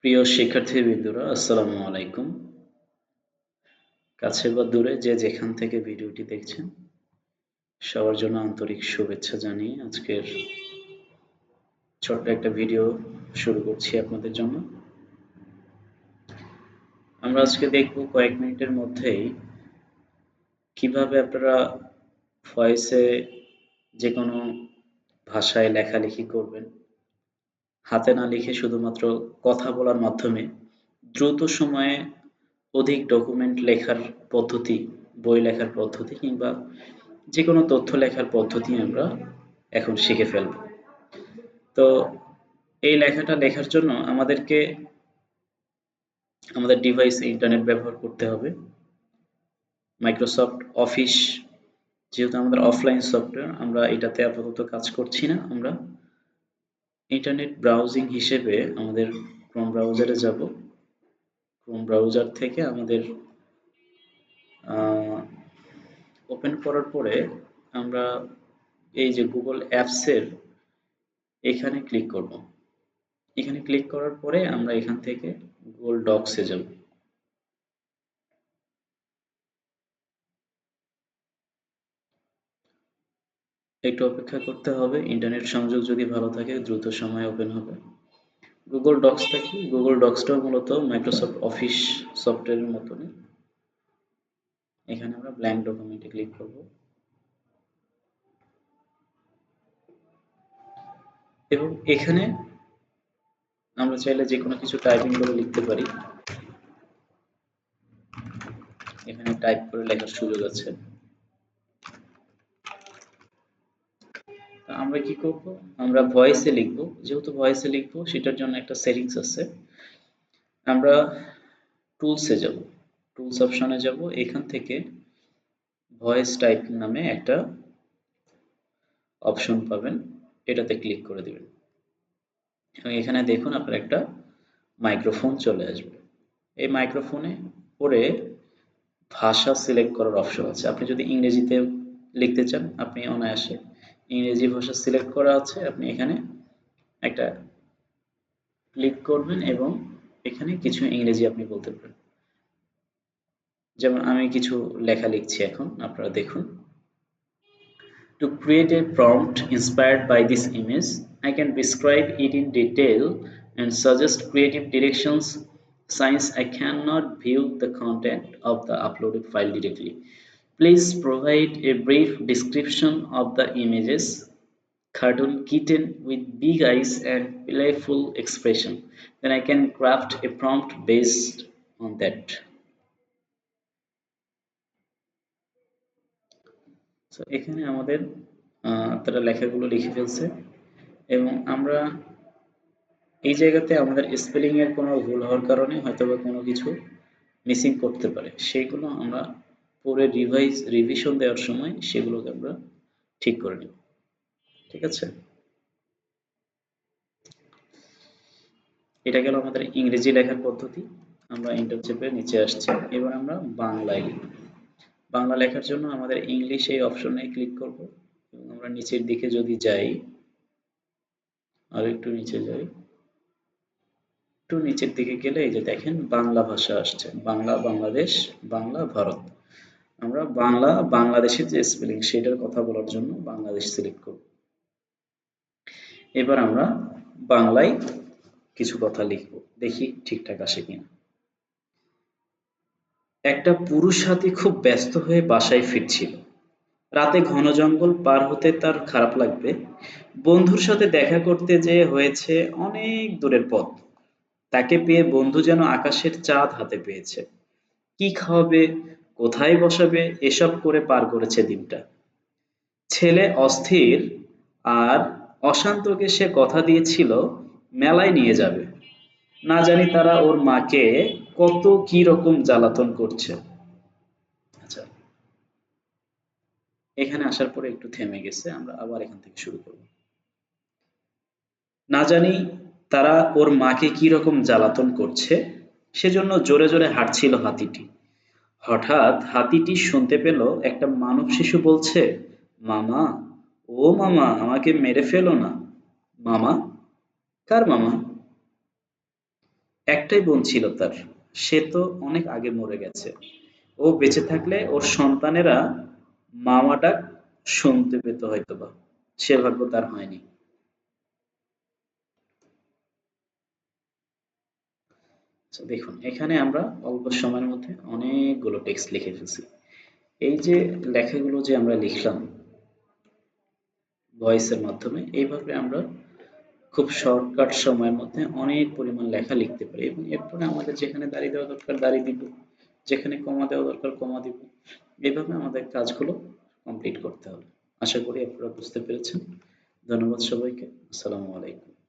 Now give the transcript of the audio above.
প্রিয় শিক্ষার্থীবৃন্দরা, আসসালামু আলাইকুম। কাছে বা দূরে যে যেখান থেকে ভিডিওটি দেখছেন, সবার জন্য আন্তরিক শুভেচ্ছা জানিয়ে আজকের ছোট্ট একটা ভিডিও শুরু করছি আপনাদের জন্য। আমরা আজকে দেখব কয়েক মিনিটের মধ্যেই কিভাবে আপনারা ভয়েসে যে কোনো ভাষায় লেখালেখি করবেন, হাতে না লিখে শুধুমাত্র কথা বলার মাধ্যমে দ্রুত সময়ে অধিক ডকুমেন্ট লেখার পদ্ধতি, বই লেখার পদ্ধতি কিংবা যেকোনো তথ্য লেখার পদ্ধতি আমরা এখন শিখে ফেলব। তো এই লেখাটা লেখার জন্য আমাদেরকে আমাদের ডিভাইসে ইন্টারনেট ব্যবহার করতে হবে। মাইক্রোসফট অফিস যেহেতু আমাদের অফলাইন সফটওয়্যার, আমরা এটাতে আপাতত কাজ করছি না। আমরা ইন্টারনেট ব্রাউজিং হিসেবে আমাদের ক্রোম ব্রাউজারে যাব। ক্রোম ব্রাউজার থেকে আমাদের ওপেন করার পরে আমরা এই যে গুগল অ্যাপসের এখানে ক্লিক করব। এখানে ক্লিক করার পরে আমরা এখান থেকে গুগল ডক্সে যাব। একটু অপেক্ষা করতে হবে, ইন্টারনেট সংযোগ যদি ভালো থাকে দ্রুত সময়ে ওপেন হবে। গুগল ডক্সটা কি? গুগল ডক্সটাও মূলত মাইক্রোসফট অফিস সফটওয়্যারের মতনই। এখানে আমরা ব্ল্যাঙ্ক ডকুমেন্টে ক্লিক করব এবং এখানে আমরা চাইলে যে কোনো কিছু টাইপিং করে লিখতে পারি। এখানে টাইপ করে লেখার সুযোগ আছে। আমরা কি করব, আমরা ভয়েসে লিখব। যেহেতু ভয়েসে লিখব সেটার জন্য একটা সেটিংস আছে। আমরা টুলসে যাব, টুলস অপশনে যাব। এখান থেকে ভয়েস টাইপ নামে একটা অপশন পাবেন, এটাতে ক্লিক করে দিবেন এবং এখানে দেখুন আপনার একটা মাইক্রোফোন চলে আসবে। এই মাইক্রোফোনে পরে ভাষা সিলেক্ট করার অপশন আছে। আপনি যদি ইংরেজিতে লিখতে চান আপনি অনায়াসে ইংরেজি ভাষা সিলেক্ট করা আছে, আপনি এখানে একটা ক্লিক করবেন এবং এখানে কিছু ইংরেজি আপনি বলতে পারেন। যেমন আমি কিছু লেখা লিখছি এখন, আপনারা দেখুন। To create a prompt inspired by this image, I can describe it in detail and suggest creative directions since I cannot view the content of the uploaded file directly. Please provide a brief description of the images. Cartoon kitten with big eyes and playful expression. Then I can craft a prompt based on that. So এখানে আমাদের তারা লেখাগুলো লিখে ফেলছে এবং আমরা এই জায়গাতে আমাদের স্পেলিং এর কোনো ভুল হওয়ার কারণে হয়তোবা কোনো কিছু মিসিং করতে পারে, সেইগুলো আমরা পরে রিভিশন দেওয়ার সময় সেগুলোকে আমরা ঠিক করে নেব। ঠিক আছে, এটা গেল আমাদের ইংরেজি লেখার পদ্ধতি। আমরা এন্টার চেপে নিচে আসছি, এবার আমরা বাংলায় লিখব। বাংলা লেখার জন্য আমাদের ইংলিশ এই অপশনে ক্লিক করব এবং আমরা নিচের দিকে যদি যাই, আর একটু নিচে যাই, একটু নিচের দিকে গেলে এই যে দেখেন বাংলা ভাষা আসছে, বাংলা বাংলাদেশ, বাংলা ভারত। আমরা বাংলা বাংলাদেশের যে স্পেলিং সেটার কথা বলার জন্য বাংলাদেশ সিলেক্ট করব। এবার আমরা বাংলায় কিছু কথা লিখব, দেখি ঠিকঠাক আসে কিনা। একটা পুরুষ হাতি খুব ব্যস্ত হয়ে বাসায় ফিরছিল। রাতে ঘন জঙ্গল পার হতে তার খারাপ লাগবে। বন্ধুর সাথে দেখা করতে যেয়ে হয়েছে অনেক দূরের পথ। তাকে পেয়ে বন্ধু যেন আকাশের চাঁদ হাতে পেয়েছে। কি খাওয়াবে, কোথায় বসাবে এসব করে পার করেছে দিনটা। ছেলে অস্থির আর অশান্তকে সে কথা দিয়েছিল মেলায় নিয়ে যাবে। না জানি তারা ওর মাকে কত কি রকম জ্বালাতন করছে। আচ্ছা, এখানে আসার পরে একটু থেমে গেছে, আমরা আবার এখান থেকে শুরু করব। না জানি তারা ওর মাকে কি রকম জ্বালাতন করছে, সেজন্য জোরে জোরে হাঁটছিল হাতিটি। হঠাৎ হাতিটি শুনতে পেল একটা মানব শিশু বলছে, মামা, ও মামা, আমাকে মেরে ফেলো না। মামা? কার মামা? একটাই বোন ছিল তার। সে তো অনেক আগে মরে গেছে। ও বেঁচে থাকলে ওর সন্তানেরা মামা ডাক শুনতে পেত হয়তোবা। সে ভাগ্য তার হয়নি। আচ্ছা দেখুন, এখানে আমরা অল্প সময়ের মধ্যে অনেকগুলো টেক্সট লিখে ফেলছি। এই যে লেখাগুলো যে আমরা লিখলাম ভয়েসের মাধ্যমে, এইভাবে আমরা খুব শর্টকাট সময়ের মধ্যে অনেক পরিমাণ লেখা লিখতে পারি এবং এরপরে আমাদের যেখানে দাড়ি দেওয়া দরকার দাড়ি দিব, যেখানে কমা দেওয়া দরকার কমা দিব। এভাবে আমাদের কাজগুলো কমপ্লিট করতে হবে। আশা করি আপনারা বুঝতে পেরেছেন। ধন্যবাদ সবাইকে। আসসালামু আলাইকুম।